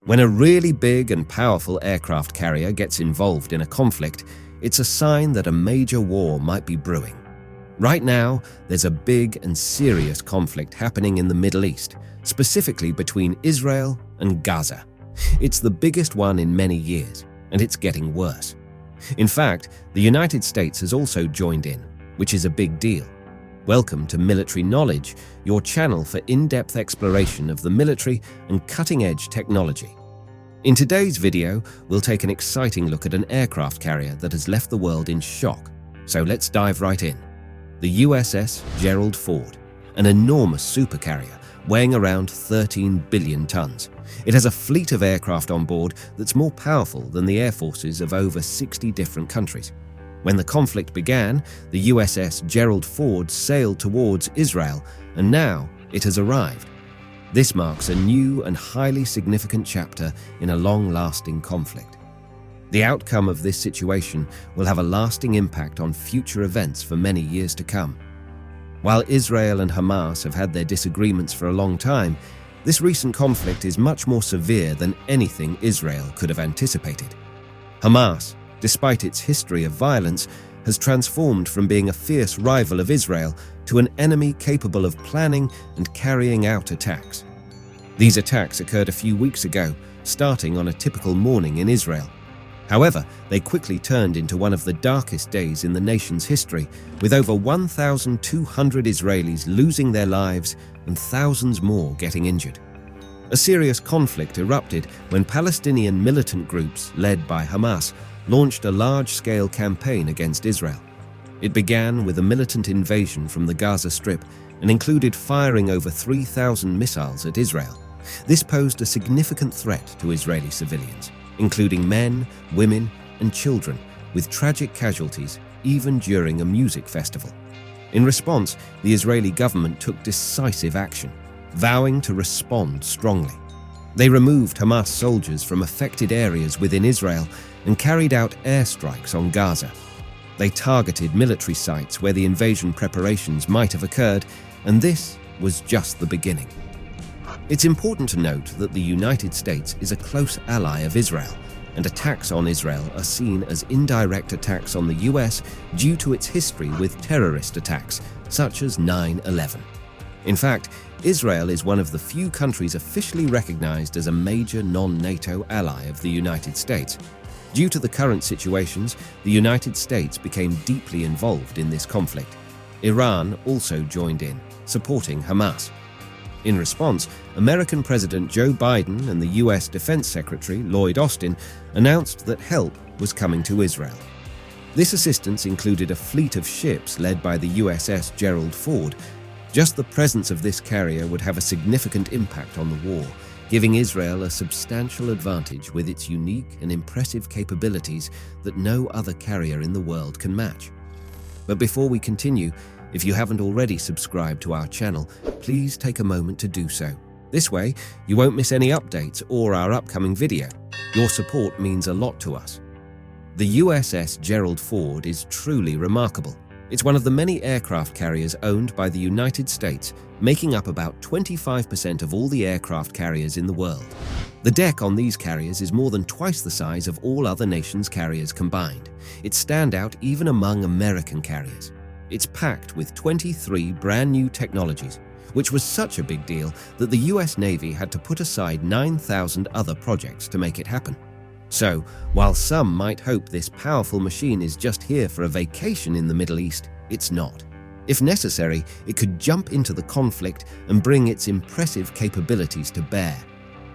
When a really big and powerful aircraft carrier gets involved in a conflict, it's a sign that a major war might be brewing. Right now, there's a big and serious conflict happening in the Middle East, specifically between Israel and Gaza. It's the biggest one in many years, and it's getting worse. In fact, the United States has also joined in, which is a big deal. Welcome to Military Knowledge, your channel for in-depth exploration of the military and cutting-edge technology. In today's video, we'll take an exciting look at an aircraft carrier that has left the world in shock. So let's dive right in. The USS Gerald Ford, an enormous supercarrier weighing around 13 billion tons. It has a fleet of aircraft on board that's more powerful than the air forces of over 60 different countries. When the conflict began, the USS Gerald Ford sailed towards Israel, and now it has arrived. This marks a new and highly significant chapter in a long-lasting conflict. The outcome of this situation will have a lasting impact on future events for many years to come. While Israel and Hamas have had their disagreements for a long time, this recent conflict is much more severe than anything Israel could have anticipated. Hamas, despite its history of violence, has transformed from being a fierce rival of Israel to an enemy capable of planning and carrying out attacks. These attacks occurred a few weeks ago, starting on a typical morning in Israel. However, they quickly turned into one of the darkest days in the nation's history, with over 1,200 Israelis losing their lives and thousands more getting injured. A serious conflict erupted when Palestinian militant groups, led by Hamas, launched a large-scale campaign against Israel. It began with a militant invasion from the Gaza Strip and included firing over 3,000 missiles at Israel. This posed a significant threat to Israeli civilians, including men, women, and children, with tragic casualties even during a music festival. In response, the Israeli government took decisive action, vowing to respond strongly. They removed Hamas soldiers from affected areas within Israel and carried out airstrikes on Gaza. They targeted military sites where the invasion preparations might have occurred, and this was just the beginning. It's important to note that the United States is a close ally of Israel, and attacks on Israel are seen as indirect attacks on the US due to its history with terrorist attacks, such as 9/11. In fact, Israel is one of the few countries officially recognized as a major non-NATO ally of the United States. Due to the current situations, the United States became deeply involved in this conflict. Iran also joined in, supporting Hamas. In response, American President Joe Biden and the US Defense Secretary Lloyd Austin announced that help was coming to Israel. This assistance included a fleet of ships led by the USS Gerald Ford. Just the presence of this carrier would have a significant impact on the war, giving Israel a substantial advantage with its unique and impressive capabilities that no other carrier in the world can match. But before we continue, if you haven't already subscribed to our channel, please take a moment to do so. This way, you won't miss any updates or our upcoming video. Your support means a lot to us. The USS Gerald Ford is truly remarkable. It's one of the many aircraft carriers owned by the United States, making up about 25% of all the aircraft carriers in the world. The deck on these carriers is more than twice the size of all other nations' carriers combined. It's standout even among American carriers. It's packed with 23 brand new technologies, which was such a big deal that the US Navy had to put aside 9,000 other projects to make it happen. So, while some might hope this powerful machine is just here for a vacation in the Middle East, it's not. If necessary, it could jump into the conflict and bring its impressive capabilities to bear.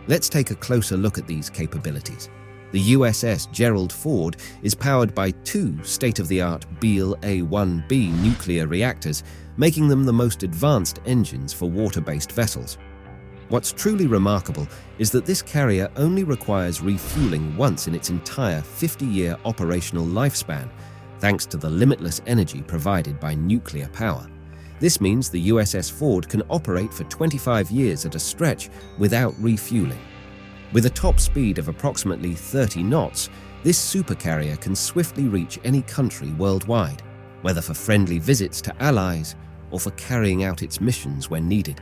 Let's take a closer look at these capabilities. The USS Gerald Ford is powered by two state-of-the-art Beale A-1B nuclear reactors, making them the most advanced engines for water-based vessels. What's truly remarkable is that this carrier only requires refueling once in its entire 50-year operational lifespan, thanks to the limitless energy provided by nuclear power. This means the USS Ford can operate for 25 years at a stretch without refueling. With a top speed of approximately 30 knots, this supercarrier can swiftly reach any country worldwide, whether for friendly visits to allies or for carrying out its missions when needed.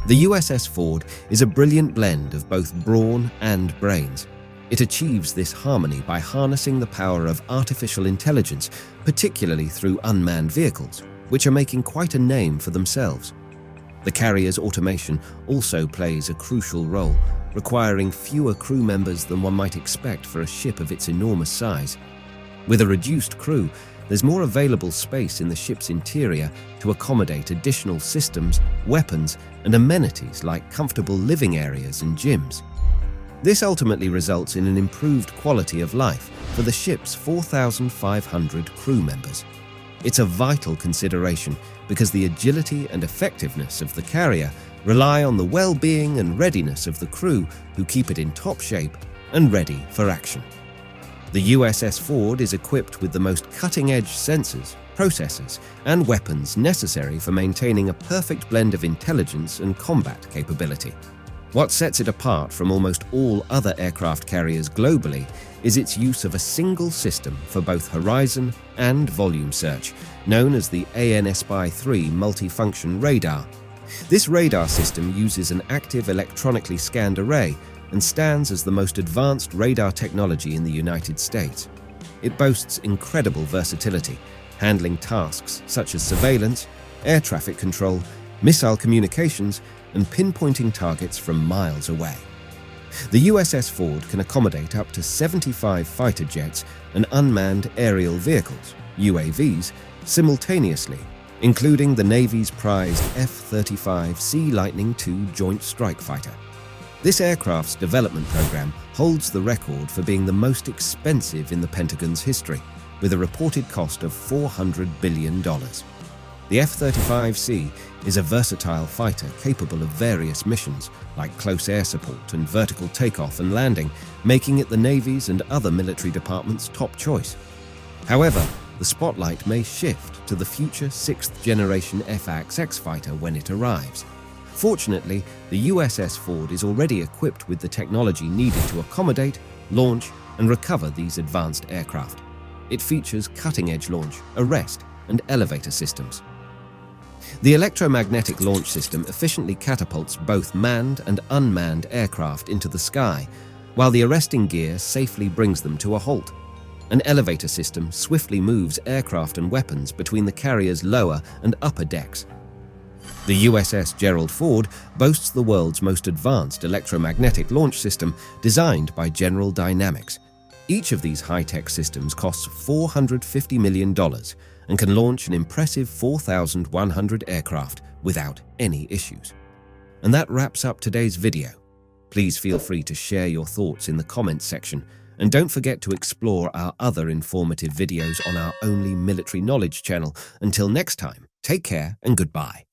The USS Ford is a brilliant blend of both brawn and brains. It achieves this harmony by harnessing the power of artificial intelligence, particularly through unmanned vehicles, which are making quite a name for themselves. The carrier's automation also plays a crucial role, requiring fewer crew members than one might expect for a ship of its enormous size. With a reduced crew, there's more available space in the ship's interior to accommodate additional systems, weapons, and amenities like comfortable living areas and gyms. This ultimately results in an improved quality of life for the ship's 4,500 crew members. It's a vital consideration because the agility and effectiveness of the carrier rely on the well-being and readiness of the crew who keep it in top shape and ready for action. The USS Ford is equipped with the most cutting-edge sensors, processors, and weapons necessary for maintaining a perfect blend of intelligence and combat capability. What sets it apart from almost all other aircraft carriers globally is its use of a single system for both horizon and volume search, known as the ANSPY-3 multifunction radar. This radar system uses an active electronically scanned array and stands as the most advanced radar technology in the United States. It boasts incredible versatility, handling tasks such as surveillance, air traffic control, missile communications, and pinpointing targets from miles away. The USS Ford can accommodate up to 75 fighter jets and unmanned aerial vehicles, UAVs, simultaneously, including the Navy's prized F-35 Sea Lightning II Joint Strike Fighter. This aircraft's development program holds the record for being the most expensive in the Pentagon's history, with a reported cost of $400 billion. The F-35C is a versatile fighter capable of various missions, like close air support and vertical takeoff and landing, making it the Navy's and other military departments' top choice. However, the spotlight may shift to the future sixth-generation F-XX fighter when it arrives. Fortunately, the USS Ford is already equipped with the technology needed to accommodate, launch, and recover these advanced aircraft. It features cutting-edge launch, arrest, and elevator systems. The electromagnetic launch system efficiently catapults both manned and unmanned aircraft into the sky, while the arresting gear safely brings them to a halt. An elevator system swiftly moves aircraft and weapons between the carrier's lower and upper decks. The USS Gerald Ford boasts the world's most advanced electromagnetic launch system designed by General Dynamics. Each of these high-tech systems costs $450 million and can launch an impressive 4,100 aircraft without any issues. And that wraps up today's video. Please feel free to share your thoughts in the comments section, and don't forget to explore our other informative videos on our Only Military Knowledge channel. Until next time, take care and goodbye.